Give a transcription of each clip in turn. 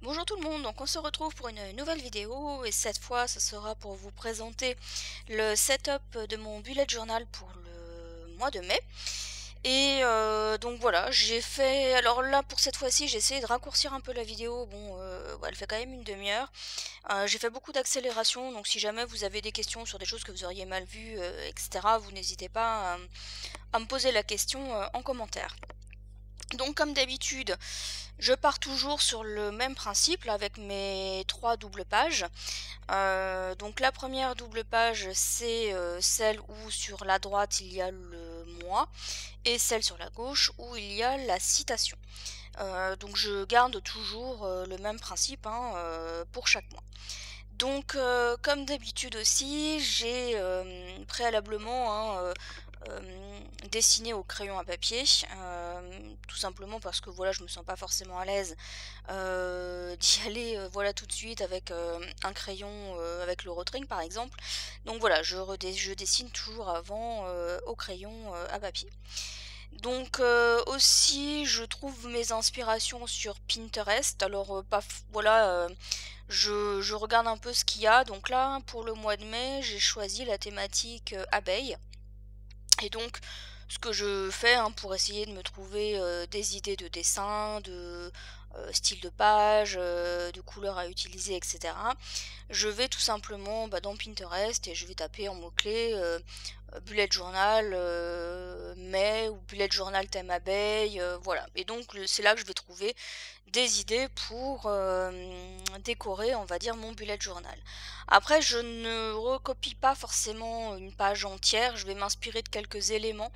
Bonjour tout le monde, donc on se retrouve pour une nouvelle vidéo et cette fois ce sera pour vous présenter le setup de mon bullet journal pour le mois de mai. Et donc voilà, j'ai fait, alors là pour cette fois-ci j'ai essayé de raccourcir un peu la vidéo, bon ouais, elle fait quand même une demi-heure. J'ai fait beaucoup d'accélération, donc si jamais vous avez des questions sur des choses que vous auriez mal vues, etc., vous n'hésitez pas à me poser la question en commentaire. Donc comme d'habitude, je pars toujours sur le même principe là, avec mes trois doubles pages. Donc la première double page, c'est celle où sur la droite il y a le mois et celle sur la gauche où il y a la citation. Donc je garde toujours le même principe hein, pour chaque mois. Donc comme d'habitude aussi, j'ai préalablement hein, dessiné au crayon à papier, tout simplement parce que voilà, je me sens pas forcément à l'aise d'y aller voilà tout de suite avec un crayon avec le rotring par exemple. Donc voilà, je dessine toujours avant au crayon à papier. Donc aussi, je trouve mes inspirations sur Pinterest. Alors voilà, je regarde un peu ce qu'il y a. Donc là, pour le mois de mai, j'ai choisi la thématique abeille. Et donc, ce que je fais hein, pour essayer de me trouver des idées de dessin, de style de page, de couleurs à utiliser, etc. Je vais tout simplement dans Pinterest et je vais taper en mots-clés bullet journal mai ou bullet journal thème abeille, voilà. Et donc c'est là que je vais trouver des idées pour décorer, on va dire, mon bullet journal. Après, je ne recopie pas forcément une page entière, je vais m'inspirer de quelques éléments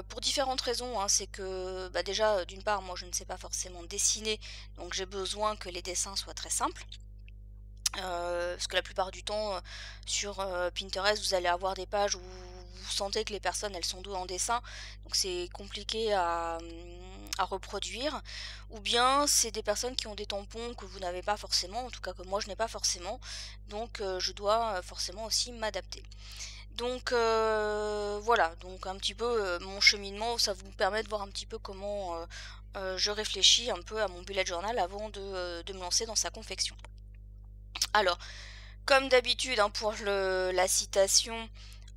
pour différentes raisons, hein. C'est que déjà, d'une part, moi je ne sais pas forcément dessiner, donc j'ai besoin que les dessins soient très simples. Parce que la plupart du temps, sur Pinterest, vous allez avoir des pages où vous sentez que les personnes, elles sont douées en dessin, donc c'est compliqué à reproduire. Ou bien c'est des personnes qui ont des tampons que vous n'avez pas forcément, en tout cas que moi je n'ai pas forcément, donc je dois forcément aussi m'adapter. Donc voilà, donc un petit peu mon cheminement, ça vous permet de voir un petit peu comment je réfléchis un peu à mon bullet journal avant de me lancer dans sa confection. Alors, comme d'habitude, hein, pour la citation,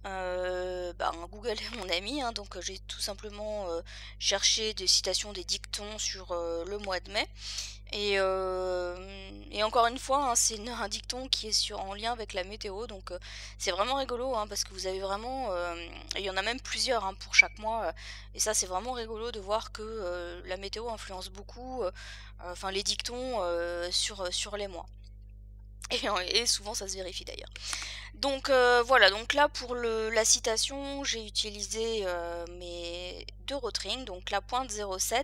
Google est mon ami, hein, donc j'ai tout simplement cherché des citations, des dictons sur le mois de mai. Et encore une fois, hein, c'est un dicton qui est en lien avec la météo, donc c'est vraiment rigolo, hein, parce que vous avez vraiment, il y en a même plusieurs hein, pour chaque mois, et ça c'est vraiment rigolo de voir que la météo influence beaucoup, enfin les dictons sur les mois. Et souvent ça se vérifie d'ailleurs. Donc voilà, donc là pour la citation, j'ai utilisé mes deux rotrings, donc la pointe 0,7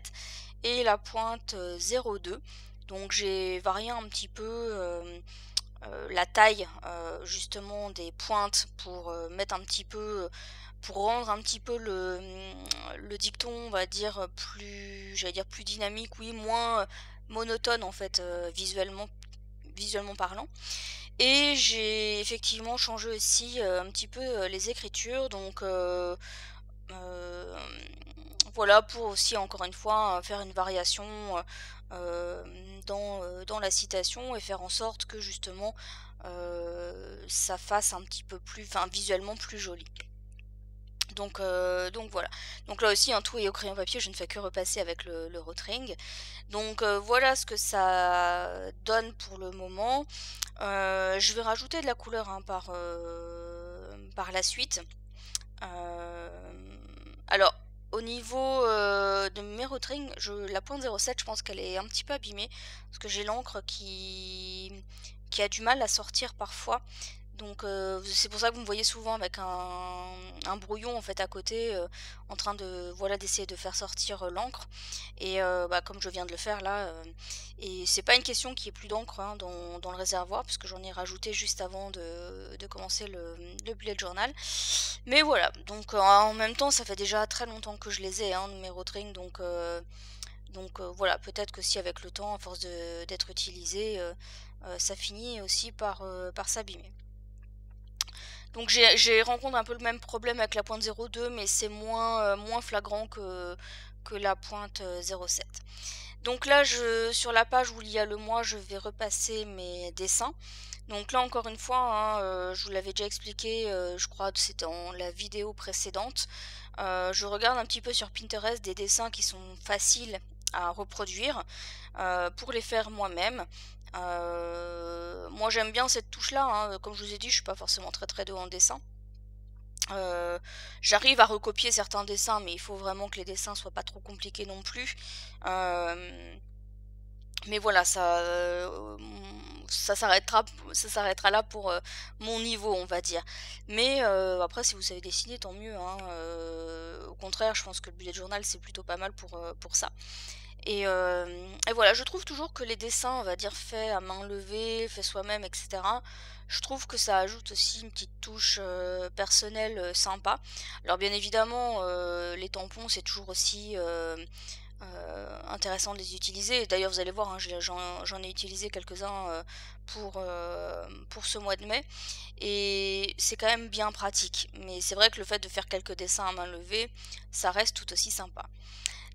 et la pointe 0,2. Donc j'ai varié un petit peu la taille justement des pointes pour mettre un petit peu, pour rendre un petit peu le dicton, on va dire, plus, j'allais dire plus dynamique, oui, moins monotone en fait, visuellement parlant. Et j'ai effectivement changé aussi, un petit peu, les écritures donc hem, voilà pour aussi encore une fois, faire une variation, dans la citation et faire en sorte que justement, ça fasse un petit peu plus enfin visuellement plus joli. Donc voilà. Donc là aussi, hein, tout est au crayon papier, je ne fais que repasser avec le rotring. Donc voilà ce que ça donne pour le moment. Je vais rajouter de la couleur, hein, par la suite. Alors au niveau, de mes rotrings, la pointe 07, je pense qu'elle est un petit peu abîmée parce que j'ai l'encre qui a du mal à sortir parfois. Donc c'est pour ça que vous me voyez souvent avec un brouillon en fait à côté, en train de voilà d'essayer de faire sortir l'encre. Et comme je viens de le faire là, et c'est pas une question qu'il y ait plus d'encre hein, dans le réservoir, puisque j'en ai rajouté juste avant de commencer le bullet journal. Mais voilà, donc en même temps ça fait déjà très longtemps que je les ai hein, mes rotrings, donc voilà, peut-être que si avec le temps, à force d'être utilisé, ça finit aussi par s'abîmer. Donc j'ai rencontre un peu le même problème avec la pointe 02, mais c'est moins flagrant que la pointe 07. Donc là, sur la page où il y a le mois, je vais repasser mes dessins. Donc là, encore une fois, hein, je vous l'avais déjà expliqué, je crois que c'était dans la vidéo précédente. Je regarde un petit peu sur Pinterest des dessins qui sont faciles à reproduire pour les faire moi-même. Moi, j'aime bien cette touche-là, hein. Comme je vous ai dit, je suis pas forcément très douée en dessin. Heu, J'arrive à recopier certains dessins, mais il faut vraiment que les dessins soient pas trop compliqués non plus. Hem, mais voilà, ça s'arrêtera là pour, mon niveau, on va dire. Mais après si vous savez dessiner, tant mieux, hein, au contraire, je pense que le bullet journal, c'est plutôt pas mal pour ça. Et voilà, je trouve toujours que les dessins, on va dire faits à main levée, faits soi-même, et cetera, je trouve que ça ajoute aussi une petite touche, personnelle, sympa. Alors bien évidemment, les tampons, c'est toujours aussi, intéressant de les utiliser. D'ailleurs, vous allez voir, hein, j'en ai utilisé quelques-uns, pour ce mois de mai et c'est quand même bien pratique. Mais c'est vrai que le fait de faire quelques dessins à main levée, ça reste tout aussi sympa.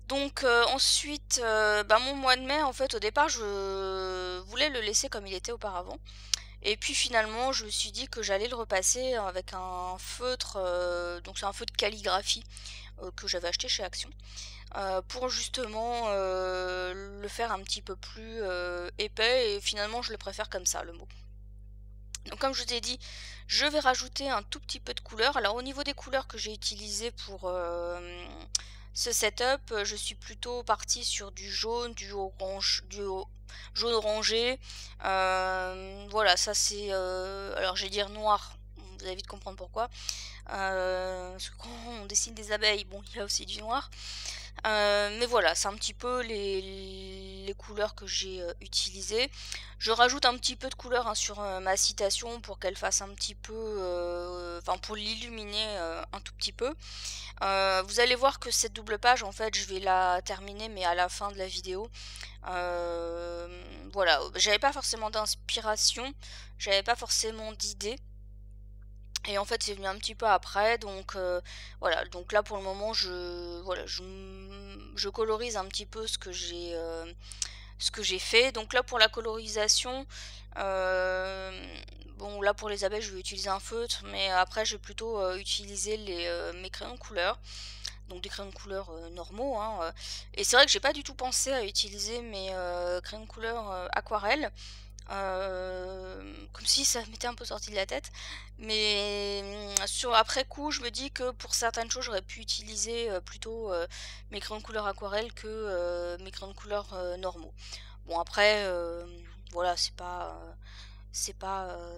Donc ensuite, bah, mon mois de mai, en fait, au départ, je voulais le laisser comme il était auparavant et puis finalement, je me suis dit que j'allais le repasser avec un feutre, donc c'est un feutre calligraphie, que j'avais acheté chez Action, pour justement, le faire un petit peu plus, épais et finalement, je le préfère comme ça, le mot. Donc comme je vous ai dit, je vais rajouter un tout petit peu de couleur. Alors au niveau des couleurs que j'ai utilisées pour ce setup, je suis plutôt partie sur du jaune, du orange, jaune orangé. Voilà, ça c'est... alors je vais dire noir, vous allez vite comprendre pourquoi. Parce que quand on dessine des abeilles, bon, il y a aussi du noir. Mais voilà, c'est un petit peu les couleurs que j'ai utilisées. Je rajoute un petit peu de couleur, hein, sur ma citation pour qu'elle fasse un petit peu, enfin pour l'illuminer un tout petit peu. Vous allez voir que cette double page, en fait, je vais la terminer, mais à la fin de la vidéo. Voilà, j'avais pas forcément d'inspiration, j'avais pas forcément d'idée. Et en fait, c'est venu un petit peu après, donc voilà. Donc là, pour le moment, je colorise un petit peu ce que j'ai fait. Donc là, pour la colorisation, bon, là, pour les abeilles, je vais utiliser un feutre, mais après, je vais plutôt utiliser mes crayons de couleur. Donc des crayons de couleur normaux, hein, et c'est vrai que j'ai pas du tout pensé à utiliser mes crayons de couleur aquarelle. Comme si ça m'était un peu sorti de la tête. Mais sur après coup, je me dis que pour certaines choses, j'aurais pu utiliser plutôt mes crayons de couleur aquarelle que mes crayons de couleur normaux. Bon après, voilà, c'est pas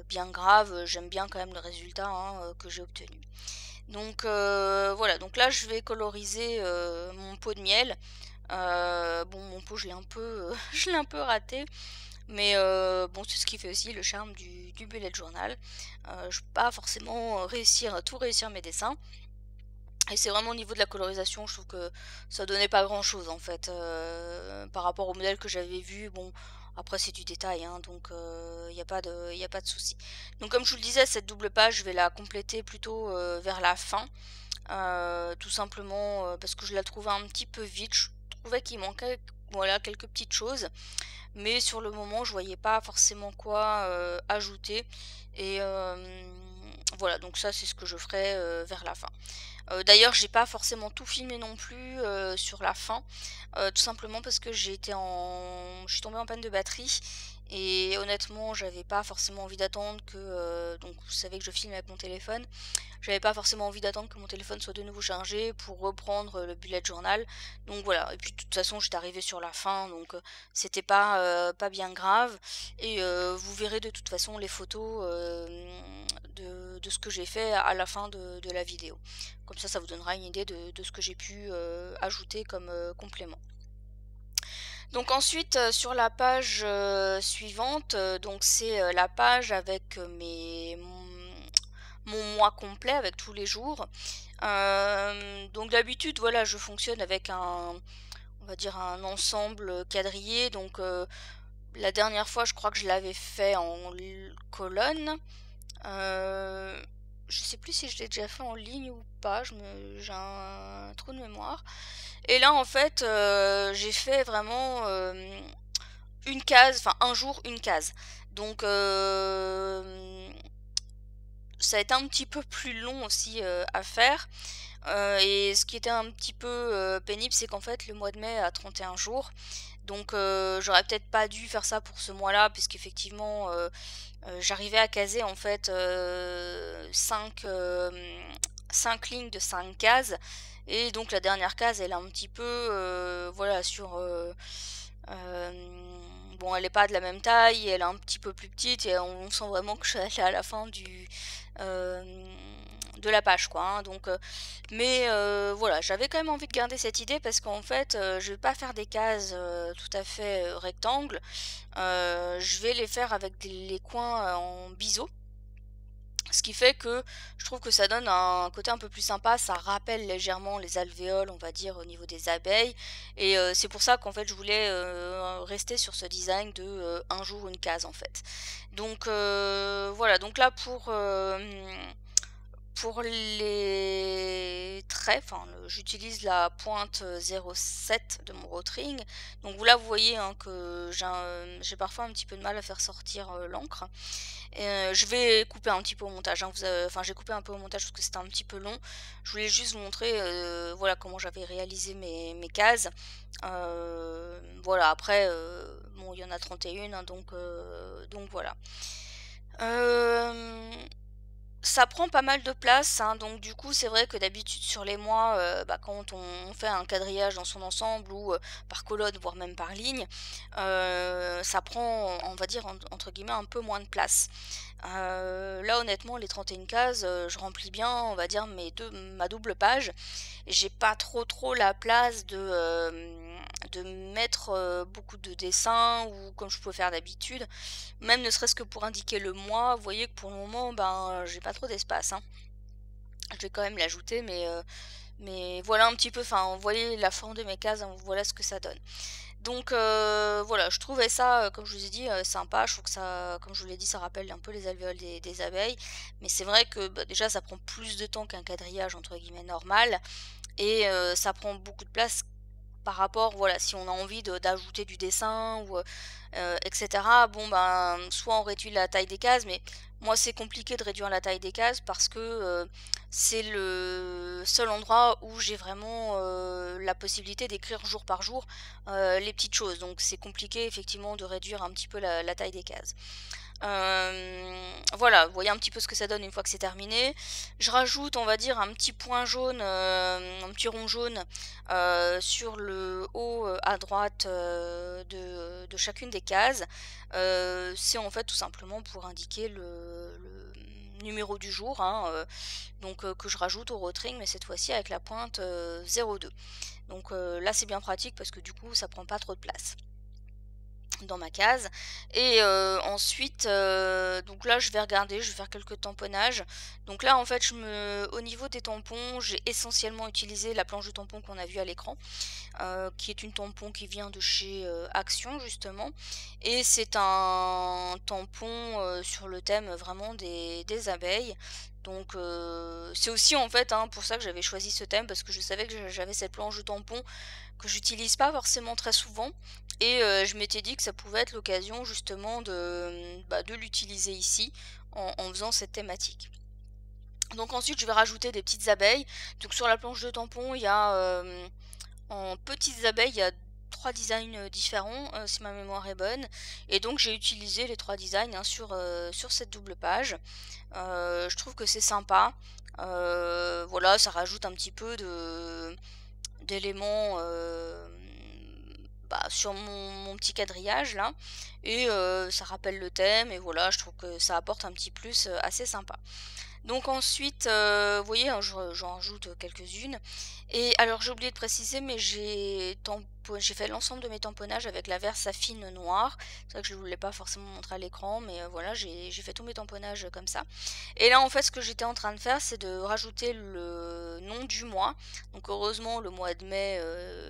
bien grave. J'aime bien quand même le résultat, hein, que j'ai obtenu. Donc voilà, donc là je vais coloriser mon pot de miel. Bon, mon pot, je l'ai un peu, je l'ai un peu raté. Mais bon, c'est ce qui fait aussi le charme du bullet journal. Je peux pas forcément réussir à tout réussir mes dessins. Et c'est vraiment au niveau de la colorisation, je trouve que ça donnait pas grand chose en fait. Par rapport au modèle que j'avais vu, bon, après c'est du détail, hein, donc il y a pas de souci. Donc comme je vous le disais, cette double page, je vais la compléter plutôt vers la fin. Tout simplement parce que je la trouvais un petit peu vide. Je trouvais qu'il manquait, voilà, quelques petites choses. Mais sur le moment, je voyais pas forcément quoi ajouter. Et voilà, donc ça c'est ce que je ferai vers la fin. D'ailleurs, j'ai pas forcément tout filmé non plus sur la fin, tout simplement parce que je suis tombée en panne de batterie et honnêtement, j'avais pas forcément envie d'attendre que donc vous savez que je filme avec mon téléphone. J'avais pas forcément envie d'attendre que mon téléphone soit de nouveau chargé pour reprendre le bullet journal. Donc voilà, et puis de toute façon, j'étais arrivée sur la fin, donc c'était pas bien grave. Et vous verrez de toute façon les photos de ce que j'ai fait à la fin de la vidéo. Comme ça vous donnera une idée de ce que j'ai pu ajouter comme complément. Donc ensuite, sur la page suivante, donc c'est la page avec mon mois complet avec tous les jours. Donc d'habitude, voilà, je fonctionne avec on va dire un ensemble quadrillé. Donc la dernière fois, je crois que je l'avais fait en colonne. je sais plus si je l'ai déjà fait en ligne ou pas, j'ai un trou de mémoire. Et là, en fait, j'ai fait vraiment, une case, enfin un jour, une case. Donc, ça a été un petit peu plus long aussi, à faire. Et ce qui était un petit peu, pénible, c'est qu'en fait, le mois de mai a 31 jours. Donc, j'aurais peut-être pas dû faire ça pour ce mois-là, puisqu'effectivement, j'arrivais à caser en fait, 5 lignes de 5 cases. Et donc la dernière case, elle est un petit peu, voilà, bon, elle est pas de la même taille, elle est un petit peu plus petite et on sent vraiment que je suis à la fin hem, de la page, quoi, hein. Donc, mais, voilà, j'avais quand même envie de garder cette idée parce qu'en fait, je vais pas faire des cases, tout à fait, rectangles. Je vais les faire avec les coins, en biseau. Ce qui fait que je trouve que ça donne un côté un peu plus sympa, ça rappelle légèrement les alvéoles, on va dire, au niveau des abeilles. Et c'est pour ça qu'en fait je voulais rester sur ce design de un jour une case en fait. Donc voilà, donc là pour les traits, enfin, j'utilise la pointe 0,7 de mon Rotring. Donc là, vous voyez, hein, que j'ai parfois un petit peu de mal à faire sortir l'encre. Je vais couper un petit peu au montage, hein, enfin, j'ai coupé un peu au montage parce que c'était un petit peu long. Je voulais juste vous montrer, voilà, comment j'avais réalisé mes cases. Voilà, après, bon, il y en a 31, hein, donc voilà. Hem Ça prend pas mal de place, hein, donc du coup, c'est vrai que d'habitude sur les mois, bah, quand on fait un quadrillage dans son ensemble ou, par colonne, voire même par ligne, ça prend, on va dire, entre guillemets, «un peu moins de place». Là, honnêtement, les 31 cases, je remplis bien, on va dire, ma double page. Et j'ai pas trop la place de mettre, beaucoup de dessins ou comme je peux faire d'habitude. Même ne serait-ce que pour indiquer le mois, vous voyez que pour le moment, ben, j'ai pas trop d'espace, hein. Je vais quand même l'ajouter, mais voilà un petit peu, enfin, vous voyez la forme de mes cases, hein, voilà ce que ça donne. Donc voilà, je trouvais ça, comme je vous ai dit, sympa. Je trouve que ça, comme je vous l'ai dit, ça rappelle un peu les alvéoles des abeilles. Mais c'est vrai que, bah, déjà, ça prend plus de temps qu'un quadrillage, entre guillemets, «normal». Et ça prend beaucoup de place par rapport, voilà, si on a envie d'ajouter du dessin ou et cetera. Bon, ben, soit on réduit la taille des cases, mais moi, c'est compliqué de réduire la taille des cases parce que, c'est le seul endroit où j'ai vraiment, la possibilité d'écrire jour par jour, les petites choses. Donc c'est compliqué effectivement de réduire un petit peu la taille des cases. Voilà, vous voyez un petit peu ce que ça donne une fois que c'est terminé. Je rajoute, on va dire, un petit point jaune, un petit rond jaune, sur le haut, à droite, de chacune des cases. C'est en fait tout simplement pour indiquer le numéro du jour, hein, donc que je rajoute au rotring, mais cette fois-ci avec la pointe, 02. Donc là, c'est bien pratique parce que du coup, ça prend pas trop de place dans ma case. Et ensuite, donc là je vais regarder, je vais faire quelques tamponnages. Donc là en fait au niveau des tampons, j'ai essentiellement utilisé la planche de tampon qu'on a vue à l'écran, qui est une tampon qui vient de chez, Action justement. Et c'est un tampon, sur le thème vraiment des abeilles. Donc c'est aussi en fait, hein, pour ça que j'avais choisi ce thème, parce que je savais que j'avais cette planche de tampon que j'utilise pas forcément très souvent. Et je m'étais dit que ça pouvait être l'occasion justement bah, de l'utiliser ici en faisant cette thématique. Donc ensuite je vais rajouter des petites abeilles. Donc sur la planche de tampon, il y a, en petites abeilles, il y a 3 designs, différents, si ma mémoire est bonne. Et donc j'ai utilisé les 3 designs, hein, sur cette double page. Je trouve que c'est sympa. Voilà, ça rajoute un petit peu d'éléments, bah, sur mon petit quadrillage là. Et ça rappelle le thème et voilà, je trouve que ça apporte un petit plus, assez sympa. Donc ensuite, vous voyez, hein, j'en rajoute quelques-unes. Et alors j'ai oublié de préciser, mais j'ai fait l'ensemble de mes tamponnages avec la Versafine noire. C'est vrai que je ne voulais pas forcément montrer à l'écran, mais voilà, j'ai fait tous mes tamponnages comme ça. Et là, en fait, ce que j'étais en train de faire, c'est de rajouter le nom du mois. Donc heureusement, le mois de mai,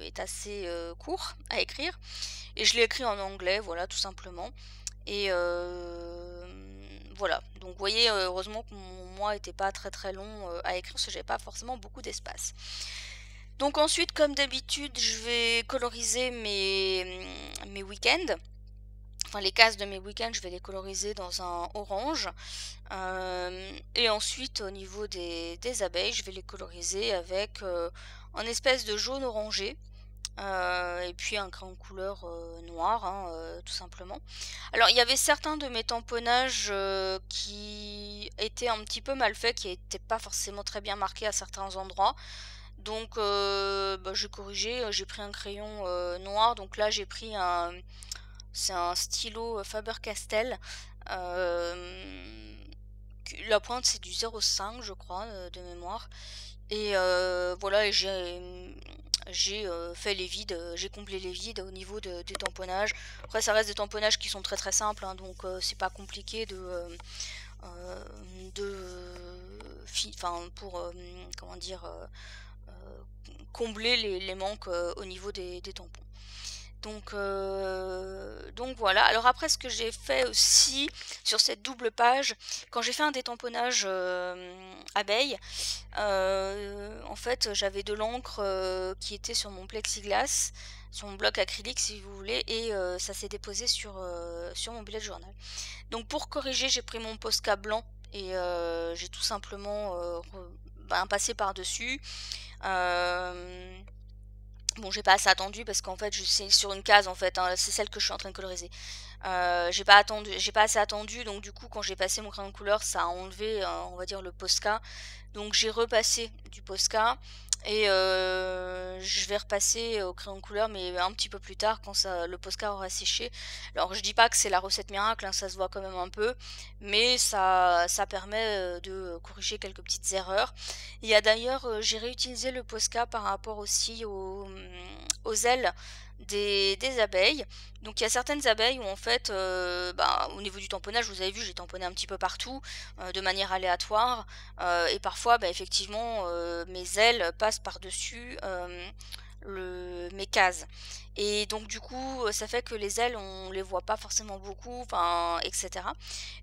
est assez, court à écrire. Et je l'ai écrit en anglais, voilà, tout simplement. Et voilà, donc vous voyez, heureusement que mon mois était pas très très long, à écrire parce que j'avais pas forcément beaucoup d'espace. Donc ensuite, comme d'habitude, je vais coloriser mes week-ends. Enfin, les cases de mes week-ends, je vais les coloriser dans un orange. Et ensuite, au niveau des abeilles, je vais les coloriser avec un espèce de jaune orangé. Et puis un crayon de couleur noir, hein, tout simplement. Alors, il y avait certains de mes tamponnages qui étaient un petit peu mal faits, qui n'étaient pas forcément très bien marqués à certains endroits. Donc, bah, j'ai corrigé, j'ai pris un crayon noir. Donc là, j'ai pris c'est un stylo Faber-Castell. La pointe, c'est du 0,5, je crois, de mémoire. Et voilà, et j'ai fait les vides, j'ai comblé les vides au niveau des tamponnages. Après, ça reste des tamponnages qui sont très très simples, hein, donc c'est pas compliqué euh, enfin, pour comment dire, combler les manques au niveau des tampons. Donc voilà. Alors après, ce que j'ai fait aussi sur cette double page, quand j'ai fait un détamponnage abeille, en fait, j'avais de l'encre qui était sur mon plexiglas, sur mon bloc acrylique si vous voulez, et ça s'est déposé sur mon bullet journal. Donc pour corriger, j'ai pris mon Posca blanc et j'ai tout simplement passé par-dessus. Euh, Bon, j'ai pas assez attendu parce qu'en fait, c'est sur une case en fait, hein, c'est celle que je suis en train de coloriser. J'ai pas assez attendu, donc du coup, quand j'ai passé mon crayon de couleur, ça a enlevé, on va dire, le Posca. Donc j'ai repassé du Posca et je vais repasser au crayon de couleur, mais un petit peu plus tard quand le Posca aura séché. Alors je dis pas que c'est la recette miracle, hein, ça se voit quand même un peu, mais ça permet de corriger quelques petites erreurs. Il y a d'ailleurs, j'ai réutilisé le Posca par rapport aussi aux ailes des abeilles. Donc il y a certaines abeilles où en fait, au niveau du tamponnage, vous avez vu, j'ai tamponné un petit peu partout, de manière aléatoire, et parfois, effectivement, mes ailes passent par-dessus mes cases. Et donc du coup, ça fait que les ailes, on les voit pas forcément beaucoup, enfin, etc.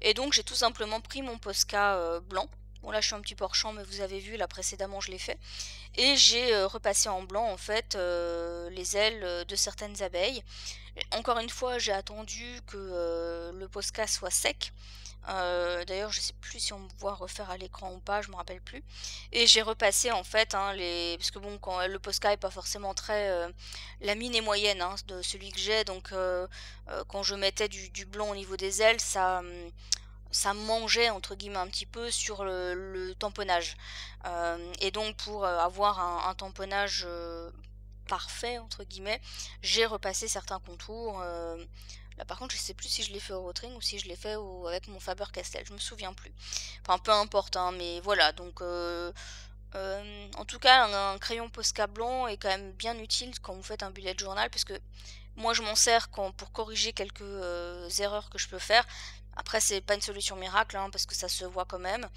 Et donc j'ai tout simplement pris mon Posca blanc. Bon là je suis un petit peu hors champ, mais vous avez vu là précédemment je l'ai fait. Et j'ai repassé en blanc en fait les ailes de certaines abeilles. Encore une fois j'ai attendu que le Posca soit sec. D'ailleurs je sais plus si on me voit refaire à l'écran ou pas, je me rappelle plus. Et j'ai repassé en fait hein, parce que bon quand le Posca est pas forcément très la mine est moyenne hein, de celui que j'ai, donc quand je mettais du blanc au niveau des ailes, ça mangeait entre guillemets un petit peu sur le tamponnage. Et donc pour avoir un tamponnage parfait entre guillemets, j'ai repassé certains contours. Là par contre je sais plus si je l'ai fait au Rotring ou si je l'ai fait avec mon Faber-Castell, je me souviens plus. Enfin peu importe hein, mais voilà donc en tout cas un crayon Posca blanc est quand même bien utile quand vous faites un bullet journal, parce que moi je m'en sers pour corriger quelques erreurs que je peux faire. Après c'est pas une solution miracle hein, parce que ça se voit quand même.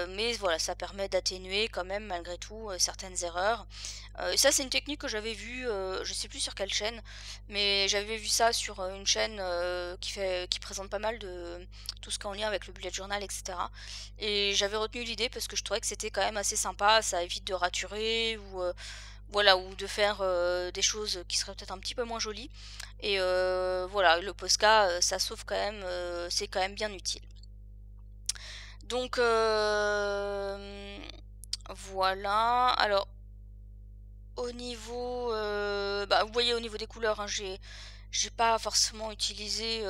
Mais voilà, ça permet d'atténuer quand même malgré tout certaines erreurs. Et ça c'est une technique que j'avais vue, je sais plus sur quelle chaîne, mais j'avais vu ça sur une chaîne qui présente pas mal de tout ce qui est en lien avec le bullet journal, etc. Et j'avais retenu l'idée parce que je trouvais que c'était quand même assez sympa, ça évite de raturer ou voilà, ou de faire des choses qui seraient peut-être un petit peu moins jolies. Et voilà, le Posca, ça sauve quand même, c'est quand même bien utile. Donc voilà. Alors au niveau, vous voyez au niveau des couleurs, hein, j'ai pas forcément utilisé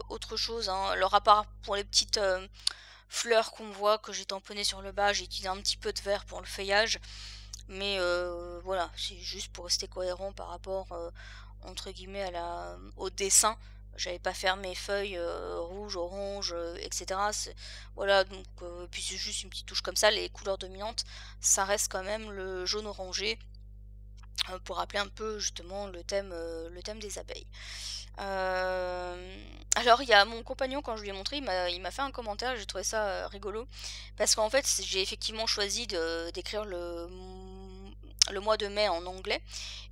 autre chose. Hein. Alors à part pour les petites fleurs qu'on voit que j'ai tamponnées sur le bas, j'ai utilisé un petit peu de vert pour le feuillage. Mais voilà, c'est juste pour rester cohérent par rapport entre guillemets au dessin. J'avais pas fait mes feuilles rouge, orange, etc. Voilà, donc puis c'est juste une petite touche comme ça. Les couleurs dominantes, ça reste quand même le jaune orangé pour rappeler un peu justement le thème des abeilles. Alors il y a mon compagnon, quand je lui ai montré, il m'a fait un commentaire et j'ai trouvé ça rigolo, parce qu'en fait j'ai effectivement choisi d'écrire le mois de mai en anglais.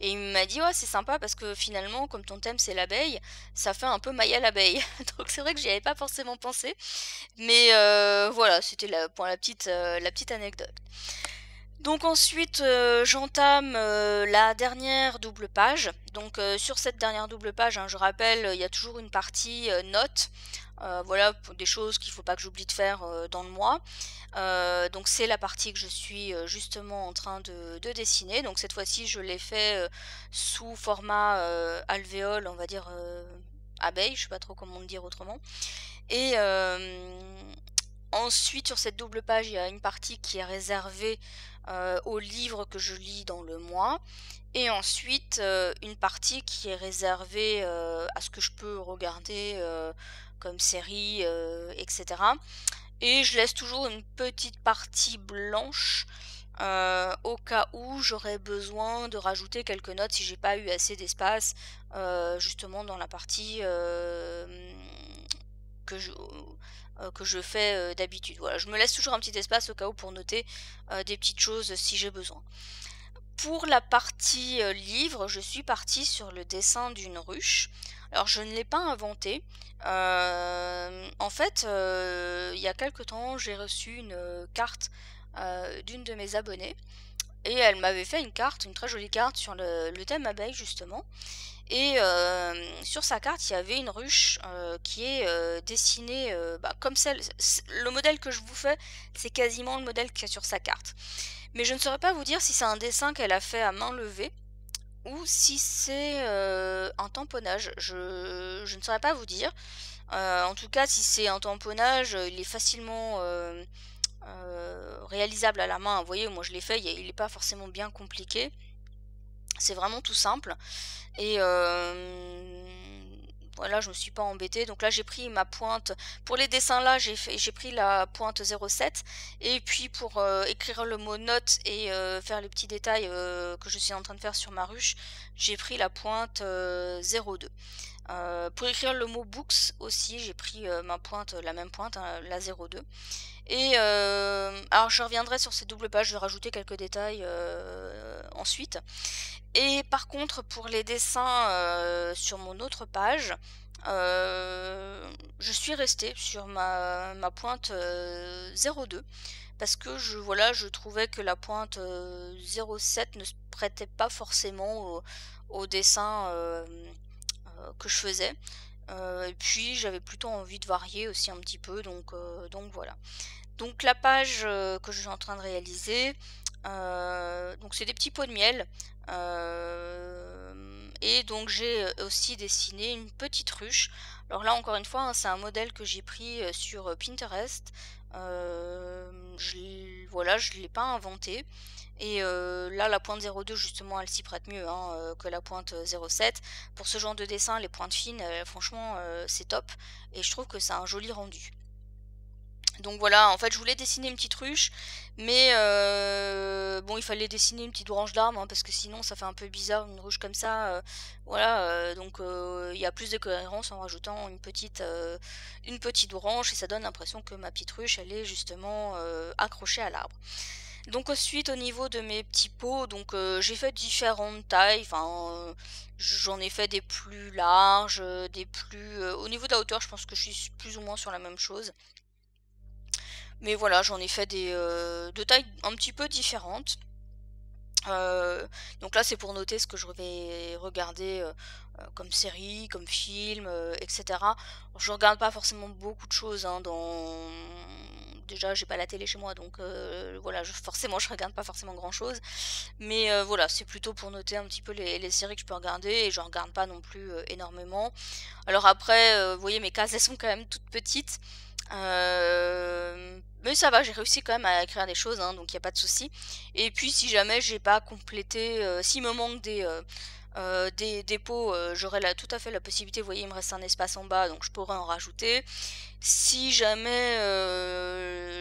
Et il m'a dit: «Ouais, c'est sympa parce que finalement, comme ton thème c'est l'abeille, ça fait un peu maille à l'abeille». Donc c'est vrai que j'y avais pas forcément pensé, mais voilà, c'était pour la petite anecdote. Donc ensuite, j'entame, la dernière double page. Donc, sur cette dernière double page, hein, je rappelle, il y a toujours une partie, notes, voilà, pour des choses qu'il faut pas que j'oublie de faire, dans le mois. Donc c'est la partie que je suis, justement en train de dessiner. Donc cette fois-ci, je l'ai fait, sous format, alvéole, on va dire, abeille, je sais pas trop comment le dire autrement. Et ensuite, sur cette double page, il y a une partie qui est réservée, aux livres que je lis dans le mois, et ensuite, une partie qui est réservée, à ce que je peux regarder, comme série, et cetera. Et je laisse toujours une petite partie blanche, au cas où j'aurais besoin de rajouter quelques notes si j'ai pas eu assez d'espace, justement dans la partie, que je fais, d'habitude. Voilà, je me laisse toujours un petit espace au cas où pour noter, des petites choses si j'ai besoin. Pour la partie, livre, je suis partie sur le dessin d'une ruche. Alors je ne l'ai pas inventé. En fait, il y a quelque temps, j'ai reçu une, carte, d'une de mes abonnées, et elle m'avait fait une carte, une très jolie carte sur le thème abeille justement. Et sur sa carte, il y avait une ruche, qui est, dessinée, bah, comme le modèle que je vous fais, c'est quasiment le modèle qu'il y a sur sa carte. Mais je ne saurais pas vous dire si c'est un dessin qu'elle a fait à main levée ou si c'est, un tamponnage. Je ne saurais pas vous dire. En tout cas, si c'est un tamponnage, il est facilement, réalisable à la main. Vous voyez, moi je l'ai fait, il est pas forcément bien compliqué. C'est vraiment tout simple. Et voilà, je me suis pas embêtée. Donc là, j'ai pris ma pointe. Pour les dessins là, j'ai pris la pointe 0,7. Et puis pour écrire le mot note et faire les petits détails que je suis en train de faire sur ma ruche, j'ai pris la pointe 0,2. Pour écrire le mot books aussi, j'ai pris ma pointe, la même pointe, hein, la 0,2. Et alors je reviendrai sur ces doubles pages, je vais rajouter quelques détails ensuite. Et par contre, pour les dessins, sur mon autre page, je suis restée sur ma pointe, 0,2, parce que voilà, je trouvais que la pointe, 0,7 ne se prêtait pas forcément au dessin, que je faisais. Et puis j'avais plutôt envie de varier aussi un petit peu, donc voilà. Donc la page, que je suis en train de réaliser, donc c'est des petits pots de miel, et donc j'ai, aussi dessiné une petite ruche. Alors là encore une fois, hein, c'est un modèle que j'ai pris, sur, Pinterest. Voilà, je l'ai pas inventé, et là la pointe 0,2 justement elle s'y prête mieux, hein, que la pointe, 0,7. Pour ce genre de dessin, les pointes fines, franchement, c'est top, et je trouve que c'est un joli rendu. Donc voilà, en fait, je voulais dessiner une petite ruche, mais bon, il fallait dessiner une petite branche d'arbre, hein, parce que sinon ça fait un peu bizarre une ruche comme ça, voilà, donc il y a plus de cohérence en rajoutant une petite branche, et ça donne l'impression que ma petite ruche, elle est justement, accrochée à l'arbre. Donc ensuite, au niveau de mes petits pots, donc j'ai fait différentes tailles, enfin, j'en ai fait des plus larges, des plus, au niveau de la hauteur, je pense que je suis plus ou moins sur la même chose. Mais voilà, j'en ai fait de tailles un petit peu différentes. Donc là, c'est pour noter ce que je vais regarder, comme série, comme film, et cetera. Je regarde pas forcément beaucoup de choses, hein, déjà, j'ai pas la télé chez moi, donc voilà, forcément, je regarde pas forcément grand-chose. Mais voilà, c'est plutôt pour noter un petit peu les séries que je peux regarder, et je regarde pas non plus, énormément. Alors après, vous voyez, mes cases, elles sont quand même toutes petites. Mais ça va, j'ai réussi quand même à écrire des choses, hein, donc il y a pas de souci. Et puis si jamais j'ai pas complété, s'il me manque des pots, j'aurai tout à fait la possibilité, vous voyez, il me reste un espace en bas, donc je pourrais en rajouter. Si jamais,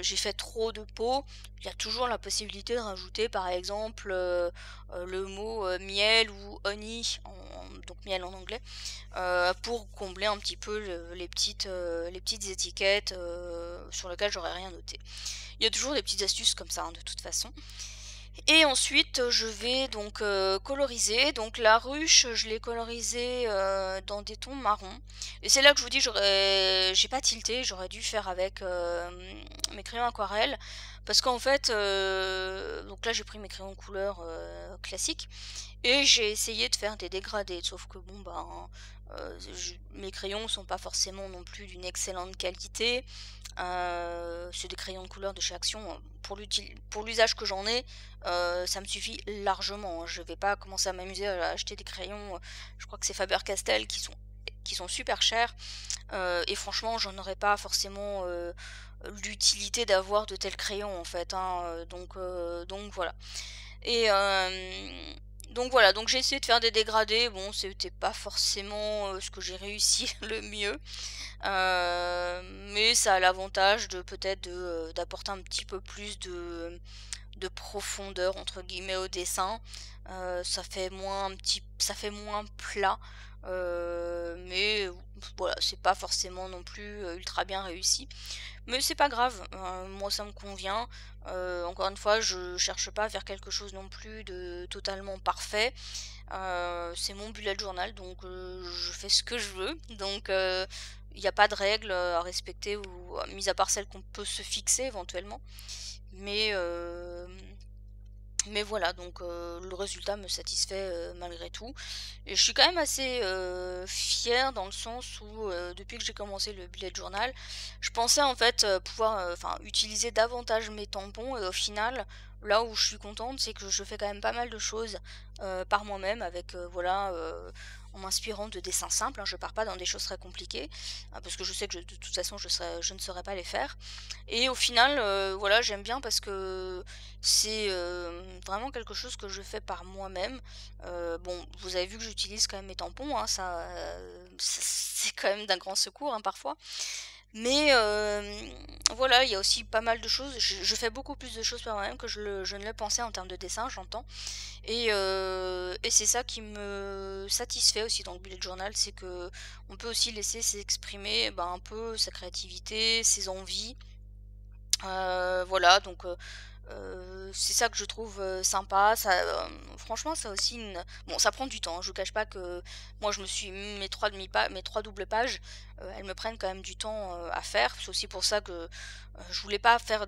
j'ai fait trop de pots, il y a toujours la possibilité de rajouter par exemple, le mot, miel ou honey, donc miel en anglais, pour combler un petit peu les petites étiquettes, sur lesquelles j'aurais rien noté. Il y a toujours des petites astuces comme ça, hein, de toute façon. Et ensuite, je vais donc, coloriser. Donc la ruche, je l'ai colorisée, dans des tons marrons et c'est là que je vous dis j'ai pas tilté, j'aurais dû faire avec, mes crayons aquarelles parce qu'en fait, donc là j'ai pris mes crayons couleur, classiques et j'ai essayé de faire des dégradés. Sauf que bon, ben, mes crayons sont pas forcément non plus d'une excellente qualité. C'est des crayons de couleur de chez Action, pour l'usage que j'en ai, ça me suffit largement, hein. Je vais pas commencer à m'amuser à acheter des crayons, je crois que c'est Faber-Castell qui sont super chers, et franchement j'en aurais pas forcément, l'utilité d'avoir de tels crayons en fait, hein, donc voilà. Et donc voilà, donc j'ai essayé de faire des dégradés, bon c'était pas forcément, ce que j'ai réussi le mieux. Mais ça a l'avantage de peut-être d'apporter un petit peu plus de «profondeur» entre guillemets au dessin. Ça fait moins plat, mais voilà, c'est pas forcément non plus, ultra bien réussi. Mais c'est pas grave, moi ça me convient. Encore une fois, je cherche pas à faire quelque chose non plus de totalement parfait. C'est mon bullet journal, donc je fais ce que je veux. Donc il n'y a pas de règles, à respecter ou mis à part celles qu'on peut se fixer éventuellement. Mais mais voilà, donc le résultat me satisfait, malgré tout et je suis quand même assez, fière dans le sens où, depuis que j'ai commencé le bullet journal, je pensais en fait, pouvoir, enfin utiliser davantage mes tampons et au final, là où je suis contente, c'est que je fais quand même pas mal de choses, par moi-même avec, voilà, en m'inspirant de dessins simples, hein. Je pars pas dans des choses très compliquées, parce que je sais que de toute façon je ne saurais pas les faire et au final, voilà, j'aime bien parce que c'est, vraiment quelque chose que je fais par moi-même. Bon, vous avez vu que j'utilise quand même mes tampons, hein, c'est quand même d'un grand secours, hein, parfois. Mais voilà, il y a aussi pas mal de choses. Je fais beaucoup plus de choses par moi-même que je ne le pensais en termes de dessin, j'entends. Et c'est ça qui me satisfait aussi dans le bullet journal, c'est que on peut aussi laisser s'exprimer, ben, un peu sa créativité, ses envies. Voilà, donc c'est ça que je trouve, sympa. Franchement, ça a aussi une bon, ça prend du temps, hein, je vous cache pas que moi, je me suis mis mes 3 doubles pages, elles me prennent quand même du temps, à faire. C'est aussi pour ça que, je voulais pas faire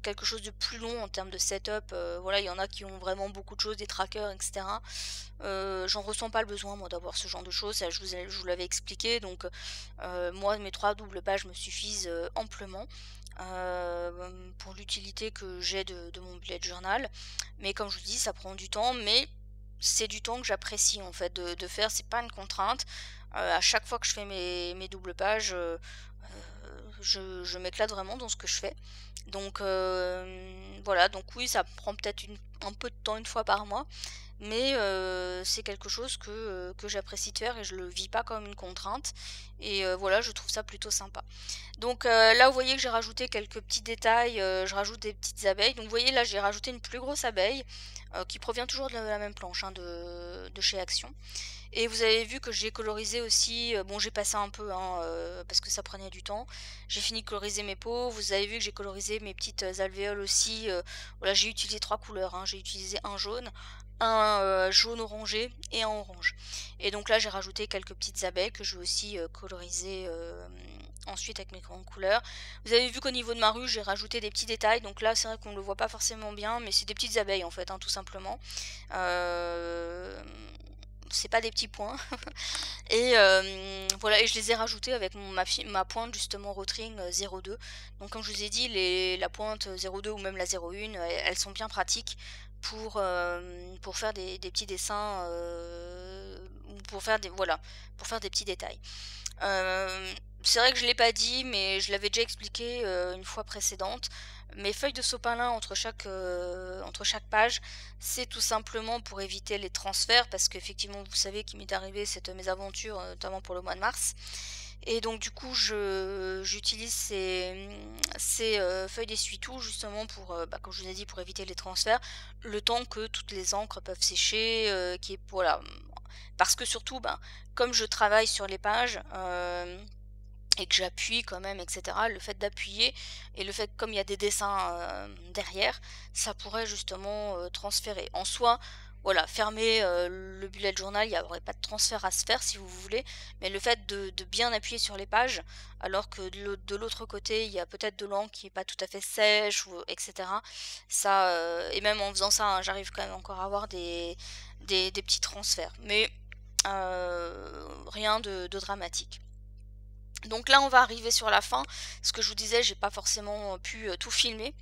quelque chose de plus long en termes de setup, voilà, il y en a qui ont vraiment beaucoup de choses, des trackers et cetera. J'en ressens pas le besoin moi d'avoir ce genre de choses, ça je vous l'avais expliqué donc moi mes 3 doubles pages me suffisent, amplement, pour l'utilité que j'ai de mon bullet journal. Mais comme je vous dis, ça prend du temps, mais c'est du temps que j'apprécie en fait de faire, c'est pas une contrainte. À chaque fois que je fais mes doubles pages, je m'éclate vraiment dans ce que je fais. Donc voilà, donc oui, ça prend peut-être un peu de temps une fois par mois, mais c'est quelque chose que j'apprécie de faire et je le vis pas comme une contrainte et voilà, je trouve ça plutôt sympa. Donc là, vous voyez que j'ai rajouté quelques petits détails, je rajoute des petites abeilles. Donc vous voyez là, j'ai rajouté une plus grosse abeille, qui provient toujours de la même planche, hein, de chez Action. Et vous avez vu que j'ai colorisé aussi, bon j'ai passé un peu, hein, parce que ça prenait du temps. J'ai fini de coloriser mes peaux. Vous avez vu que j'ai colorisé mes petites, alvéoles aussi, voilà, j'ai utilisé 3 couleurs, hein. J'ai utilisé un jaune, un, jaune orangé et un orange. Et donc là, j'ai rajouté quelques petites abeilles que je vais aussi, coloriser, ensuite avec mes grandes couleurs. Vous avez vu qu'au niveau de ma rue, j'ai rajouté des petits détails. Donc là, c'est vrai qu'on ne le voit pas forcément bien, mais c'est des petites abeilles en fait, hein, tout simplement. Hem c'est pas des petits points. Et voilà, et je les ai rajoutés avec ma pointe justement Rotring 02. Donc comme je vous ai dit, la pointe 02 ou même la 01, elles sont bien pratiques pour faire des petits dessins, ou pour faire des voilà, pour faire des petits détails. C'est vrai que je l'ai pas dit, mais je l'avais déjà expliqué, une fois précédente. Mes feuilles de sopalin entre chaque page, c'est tout simplement pour éviter les transferts parce qu'effectivement, vous savez qu'il m'est arrivé cette mésaventure, notamment pour le mois de mars et donc du coup, je j'utilise ces, feuilles d'essuie-tout justement pour, bah, comme je vous ai dit, pour éviter les transferts, le temps que toutes les encres peuvent sécher, qui est voilà, parce que surtout, ben, comme je travaille sur les pages, et que j'appuie quand même, etc. Le fait d'appuyer et le fait que comme il y a des dessins derrière, ça pourrait justement transférer. En soi, voilà, fermer le bullet journal, il n'y aurait pas de transfert à se faire si vous voulez, mais le fait de bien appuyer sur les pages, alors que de l'autre côté, il y a peut-être de l'encre qui n'est pas tout à fait sèche, ou, etc. Ça, et même en faisant ça, hein, j'arrive quand même encore à avoir des petits transferts, mais rien de dramatique. Donc là, on va arriver sur la fin. Ce que je vous disais, j'ai pas forcément pu tout filmer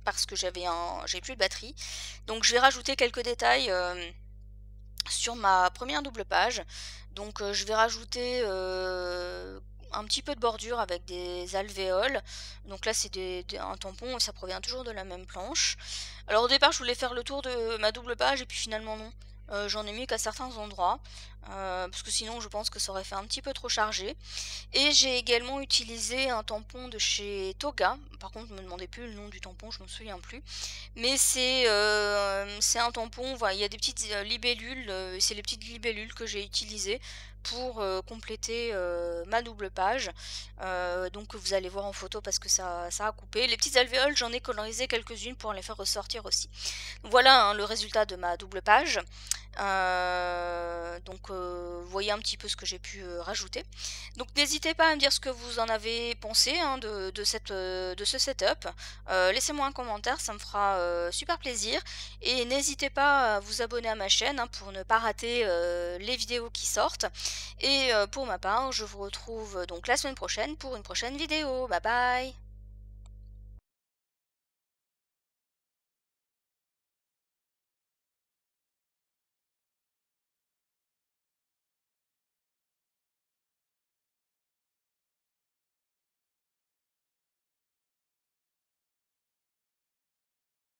parce que j'ai plus de batterie. Donc je vais rajouter quelques détails sur ma première double page. Donc je vais rajouter un petit peu de bordure avec des alvéoles. Donc là, c'est un tampon, ça provient toujours de la même planche. Alors au départ, je voulais faire le tour de ma double page et puis finalement non. J'en ai mis qu'à certains endroits, parce que sinon je pense que ça aurait fait un petit peu trop chargé. Et j'ai également utilisé un tampon de chez Toga. Par contre, ne me demandez plus le nom du tampon, je me souviens plus. Mais c'est un tampon, voilà, il y a des petites libellules, c'est les petites libellules que j'ai utilisées pour compléter ma double page. Donc vous allez voir en photo parce que ça a coupé. Les petites alvéoles, j'en ai colorisé quelques-unes pour les faire ressortir aussi. Voilà hein, le résultat de ma double page. Donc vous voyez un petit peu ce que j'ai pu rajouter. Donc n'hésitez pas à me dire ce que vous en avez pensé hein, de ce setup. Laissez-moi un commentaire, ça me fera super plaisir. Et n'hésitez pas à vous abonner à ma chaîne hein, pour ne pas rater les vidéos qui sortent. Et pour ma part, je vous retrouve donc la semaine prochaine pour une prochaine vidéo. Bye bye!